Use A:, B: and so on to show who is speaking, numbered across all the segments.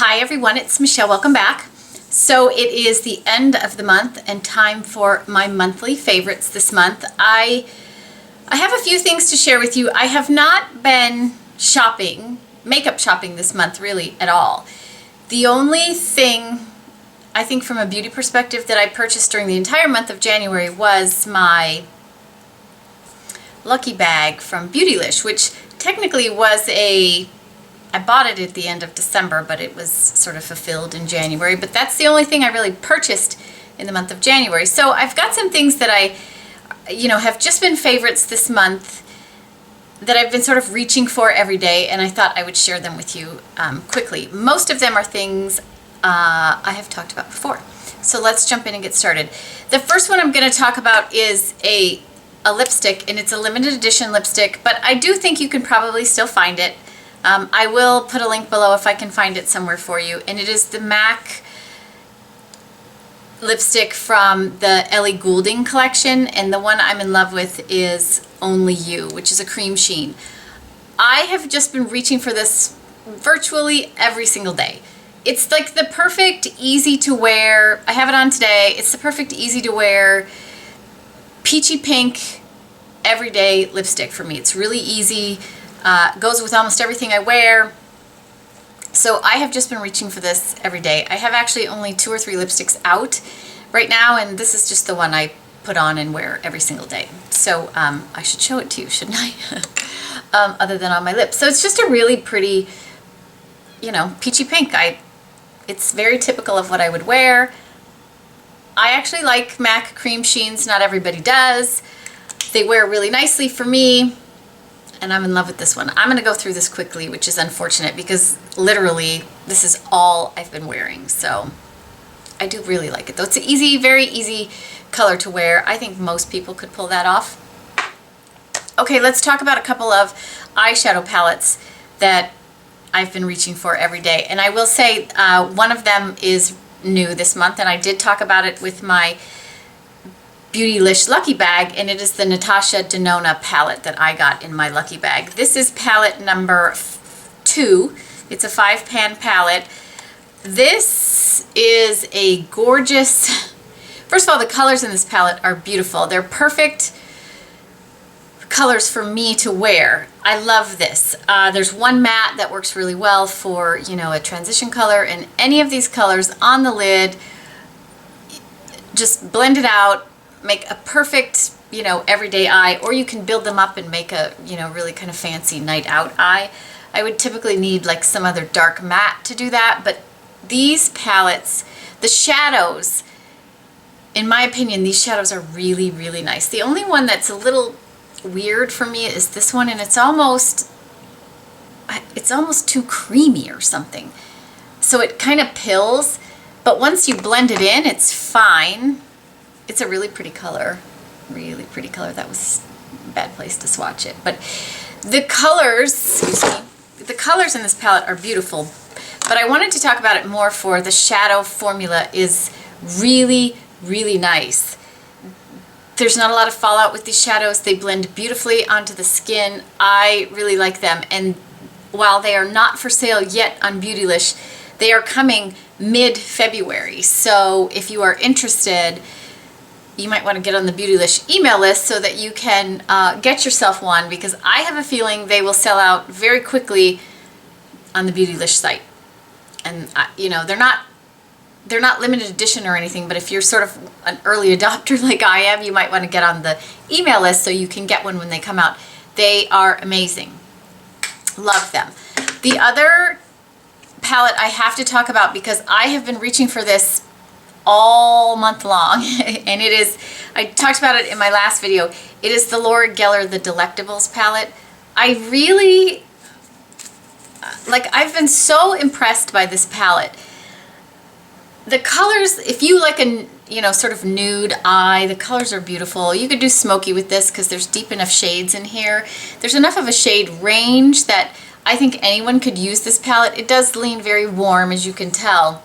A: Hi everyone, it's Michelle. Welcome back. So it is the end of the month and time for my monthly favorites this month. I have a few things to share with you. I have not been makeup shopping this month really at all. The only thing I think from a beauty perspective that I purchased during the entire month of January was my Lucky Bag from Beautylish, which technically was I bought it at the end of December, but it was sort of fulfilled in January. But that's the only thing I really purchased in the month of January. So I've got some things that I, have just been favorites this month that I've been sort of reaching for every day, and I thought I would share them with you quickly. Most of them are things I have talked about before. So let's jump in and get started. The first one I'm going to talk about is a lipstick, and it's a limited edition lipstick, but I do think you can probably still find it. I will put a link below if I can find it somewhere for you, and it is the MAC lipstick from the Ellie Goulding collection, and the one I'm in love with is Only You, which is a cream sheen. I have just been reaching for this virtually every single day. It's like the perfect easy to wear, I have it on today, it's the perfect easy to wear peachy pink everyday lipstick for me. It's really easy. Goes with almost everything I wear. So I have just been reaching for this every day. I have actually only 2 or 3 lipsticks out right now, and this is just the one I put on and wear every single day. So I should show it to you, shouldn't I? Other than on my lips. So it's just a really pretty, peachy pink. It's very typical of what I would wear. I actually like MAC cream sheens. Not everybody does. They wear really nicely for me. And I'm in love with this one. I'm going to go through this quickly, which is unfortunate because literally this is all I've been wearing. So I do really like it though. It's an easy, very easy color to wear. I think most people could pull that off. Okay, let's talk about a couple of eyeshadow palettes that I've been reaching for every day. And I will say one of them is new this month, and I did talk about it with my Beautylish Lucky Bag, and it is the Natasha Denona palette that I got in my Lucky Bag. This is palette number 2. It's a 5-pan palette. This is a gorgeous, first of all, the colors in this palette are beautiful. They're perfect colors for me to wear. I love this. There's one matte that works really well for, a transition color, and any of these colors on the lid, just blend it out, make a perfect, everyday eye, or you can build them up and make a, really kind of fancy night out eye. I would typically need like some other dark matte to do that, but these palettes, the shadows, in my opinion, these shadows are really, really nice. The only one that's a little weird for me is this one, and it's almost too creamy or something. So it kind of pills, but once you blend it in, it's fine. It's a really pretty color, really pretty color. That was a bad place to swatch it. But the colors, the colors in this palette are beautiful. But I wanted to talk about it more for the shadow formula is really, really nice. There's not a lot of fallout with these shadows. They blend beautifully onto the skin. I really like them. And while they are not for sale yet on Beautylish, they are coming mid-February. So if you are interested, you might want to get on the Beautylish email list so that you can get yourself one, because I have a feeling they will sell out very quickly on the Beautylish site. And they're not limited edition or anything, but if you're sort of an early adopter like I am, you might want to get on the email list so you can get one when they come out. They are amazing. Love them. The other palette I have to talk about, because I have been reaching for this all month long, and it is, I talked about it in my last video, it is the Laura Geller The Delectables palette. I really, I've been so impressed by this palette. The colors, if you like a, sort of nude eye, the colors are beautiful. You could do smoky with this because there's deep enough shades in here. There's enough of a shade range that I think anyone could use this palette. It does lean very warm, as you can tell.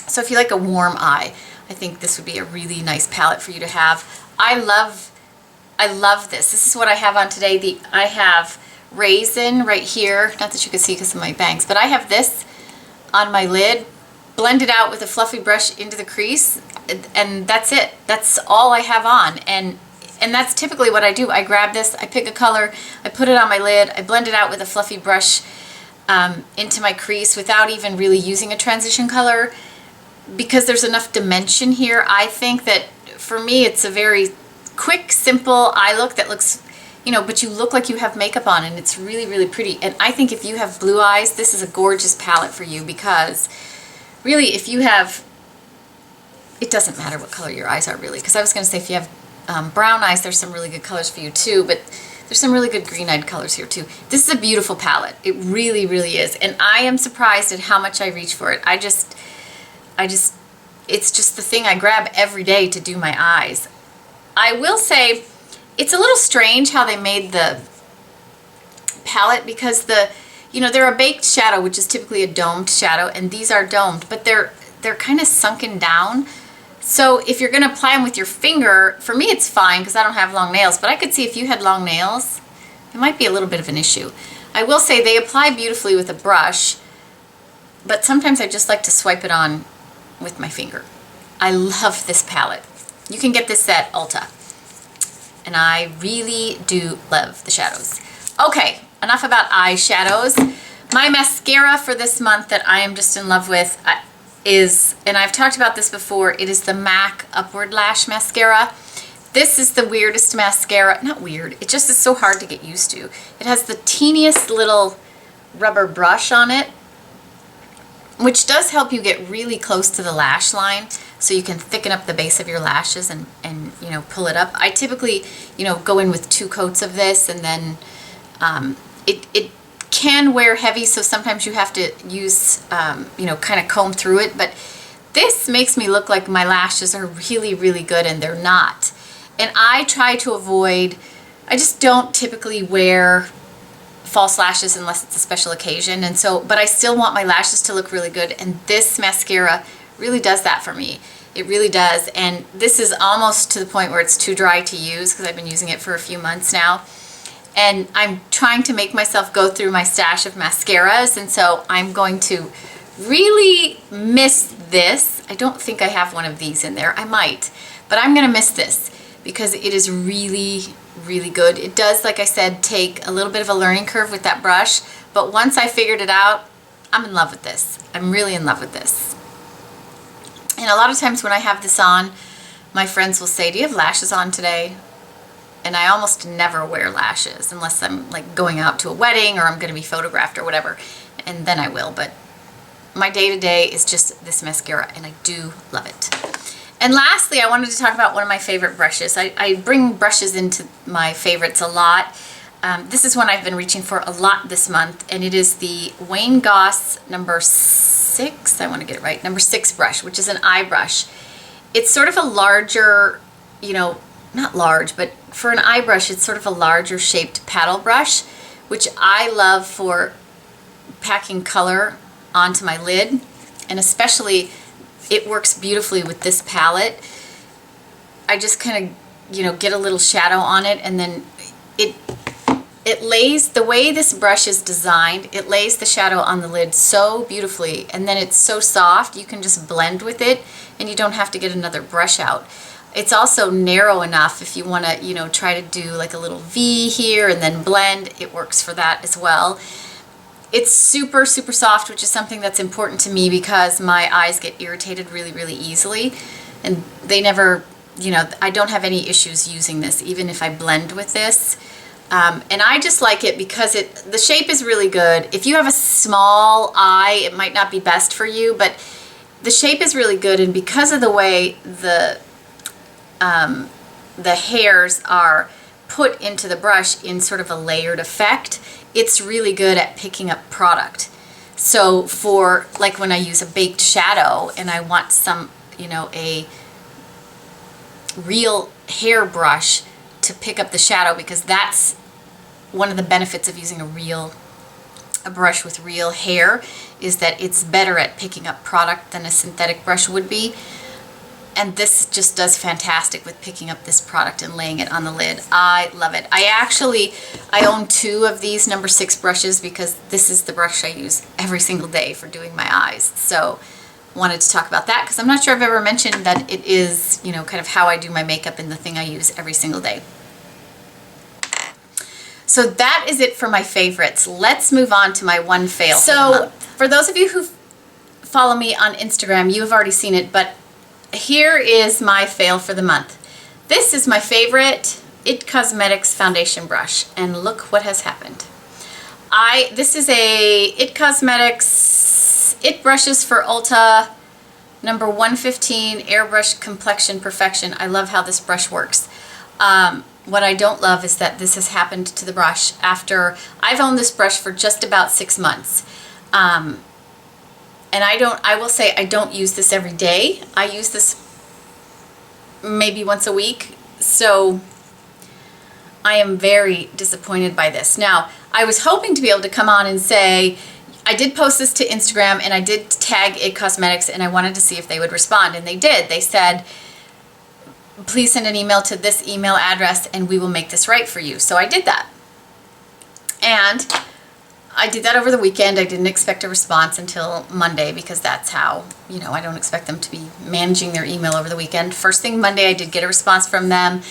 A: So if you like a warm eye, I think this would be a really nice palette for you to have. I love this. This is what I have on today. I have Raisin right here. Not that you can see because of my bangs, but I have this on my lid, blend it out with a fluffy brush into the crease, and that's it. That's all I have on. And that's typically what I do. I grab this, I pick a color, I put it on my lid, I blend it out with a fluffy brush into my crease without even really using a transition color, because there's enough dimension here. I think that for me it's a very quick, simple eye look that looks, you know, but you look like you have makeup on, and it's really, really pretty. And I think if you have blue eyes, this is a gorgeous palette for you, because really if you have, it doesn't matter what color your eyes are really, because I was going to say if you have brown eyes, there's some really good colors for you too, but there's some really good green-eyed colors here too. This is a beautiful palette. It really, really is. And I am surprised at how much I reach for it. it's just the thing I grab every day to do my eyes. I will say it's a little strange how they made the palette, because they're a baked shadow, which is typically a domed shadow, and these are domed, but they're kind of sunken down. So if you're going to apply them with your finger, for me it's fine because I don't have long nails, but I could see if you had long nails, it might be a little bit of an issue. I will say they apply beautifully with a brush, but sometimes I just like to swipe it on with my finger. I love this palette. You can get this at Ulta, and I really do love the shadows. Okay, enough about eyeshadows. My mascara for this month that I am just in love with is, and I've talked about this before, it is the MAC Upward Lash Mascara. This is the weirdest mascara. Not weird, it just is so hard to get used to. It has the teeniest little rubber brush on it, which does help you get really close to the lash line, so you can thicken up the base of your lashes and pull it up. I typically go in with 2 coats of this, and then it can wear heavy, so sometimes you have to use kind of comb through it, but this makes me look like my lashes are really, really good, and they're not. And I try to avoid, I just don't typically wear false lashes unless it's a special occasion, and so, but I still want my lashes to look really good, and this mascara really does that for me. It really does. And this is almost to the point where it's too dry to use, because I've been using it for a few months now, and I'm trying to make myself go through my stash of mascaras, and so I'm going to really miss this. I don't think I have one of these in there. I might, but I'm gonna miss this because it is really, really good. It does, like I said, take a little bit of a learning curve with that brush, but once I figured it out, I'm in love with this. I'm really in love with this. And a lot of times when I have this on, my friends will say, "Do you have lashes on today?" And I almost never wear lashes unless I'm like going out to a wedding or I'm going to be photographed or whatever, and then I will. But my day-to-day is just this mascara, and I do love it. And lastly, I wanted to talk about one of my favorite brushes. I bring brushes into my favorites a lot. This is one I've been reaching for a lot this month, and it is the Wayne Goss number 6, I want to get it right, number 6 brush, which is an eye brush. It's sort of a larger, not large, but for an eye brush, it's sort of a larger shaped paddle brush, which I love for packing color onto my lid, and especially it works beautifully with this palette. I just kind of, get a little shadow on it, and then it lays, the way this brush is designed, it lays the shadow on the lid so beautifully, and then it's so soft, you can just blend with it, and you don't have to get another brush out. It's also narrow enough if you want to, try to do like a little V here and then blend. It works for that as well. It's super, super soft, which is something that's important to me because my eyes get irritated really, really easily. And they never, I don't have any issues using this, even if I blend with this. And I just like it because the shape is really good. If you have a small eye, it might not be best for you, but the shape is really good, and because of the way the hairs are put into the brush in sort of a layered effect, it's really good at picking up product. So for like when I use a baked shadow and I want some, a real hair brush to pick up the shadow, because that's one of the benefits of using a brush with real hair, is that it's better at picking up product than a synthetic brush would be. And this just does fantastic with picking up this product and laying it on the lid. I love it. I own 2 of these number 6 brushes because this is the brush I use every single day for doing my eyes. So wanted to talk about that because I'm not sure I've ever mentioned that it is, you know, kind of how I do my makeup and the thing I use every single day. So that is it for my favorites. Let's move on to my one fail for the month. For those of you who follow me on Instagram, you have already seen it, but here is my fail for the month. This is my favorite IT Cosmetics foundation brush, and look what has happened. This is a IT Cosmetics IT Brushes for Ulta number 115 Airbrush Complexion Perfection. I love how this brush works. What I don't love is that this has happened to the brush after I've owned this brush for just about 6 months. And I will say I don't use this every day. I use this maybe once a week. So I am very disappointed by this. Now, I was hoping to be able to come on and say, I did post this to Instagram and I did tag IT Cosmetics and I wanted to see if they would respond. And they did. They said, please send an email to this email address and we will make this right for you. So I did that. And I did that over the weekend. I didn't expect a response until Monday because that's how, you know, I don't expect them to be managing their email over the weekend. First thing Monday, I did get a response from them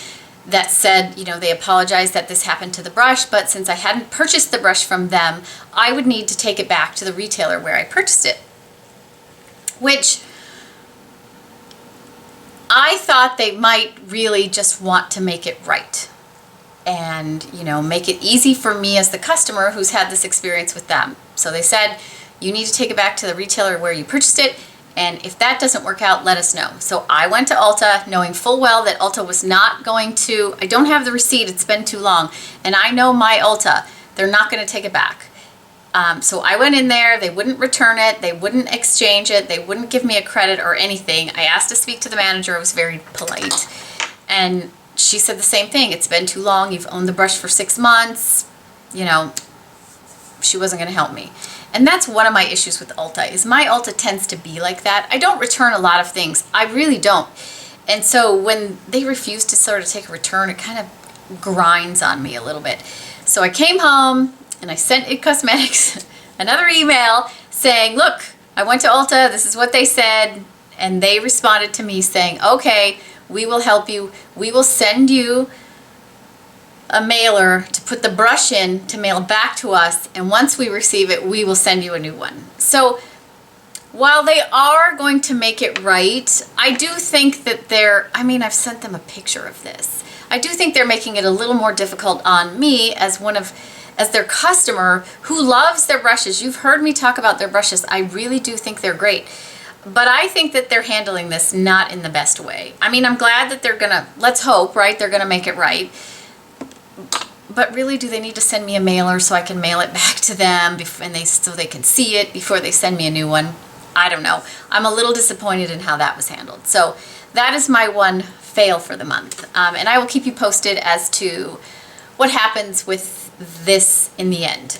A: that said, you know, they apologized that this happened to the brush, but since I hadn't purchased the brush from them, I would need to take it back to the retailer where I purchased it. Which I thought they might really just want to make it right. And, you know, make it easy for me as the customer who's had this experience with them. So they said, you need to take it back to the retailer where you purchased it, and if that doesn't work out, let us know. So I went to Ulta knowing full well that Ulta was not going to, I don't have the receipt, it's been too long, and I know my Ulta, they're not going to take it back. So I went in there, they wouldn't return it, they wouldn't exchange it, they wouldn't give me a credit or anything. I asked to speak to the manager, I was very polite, and she said the same thing. It's been too long. You've owned the brush for 6 months. You know, she wasn't going to help me. And that's one of my issues with Ulta, is my Ulta tends to be like that. I don't return a lot of things. I really don't. And so when they refuse to sort of take a return, it kind of grinds on me a little bit. So I came home and I sent IT Cosmetics another email saying, look, I went to Ulta. This is what they said. And they responded to me saying, okay, we will help you. We will send you a mailer to put the brush in to mail back to us, and once we receive it, we will send you a new one. So while they are going to make it right, I do think that I've sent them a picture of this. I do think they're making it a little more difficult on me as their customer who loves their brushes. You've heard me talk about their brushes. I really do think they're great. But I think that they're handling this not in the best way. I mean, I'm glad that they're gonna, let's hope, right, they're gonna make it right. But really, do they need to send me a mailer so I can mail it back to them so they can see it before they send me a new one? I don't know. I'm a little disappointed in how that was handled. So that is my one fail for the month. And I will keep you posted as to what happens with this in the end.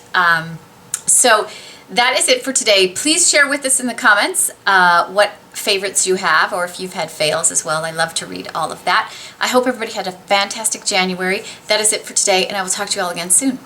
A: So that is it for today. Please share with us in the comments what favorites you have, or if you've had fails as well. I love to read all of that. I hope everybody had a fantastic January. That is it for today, and I will talk to you all again soon.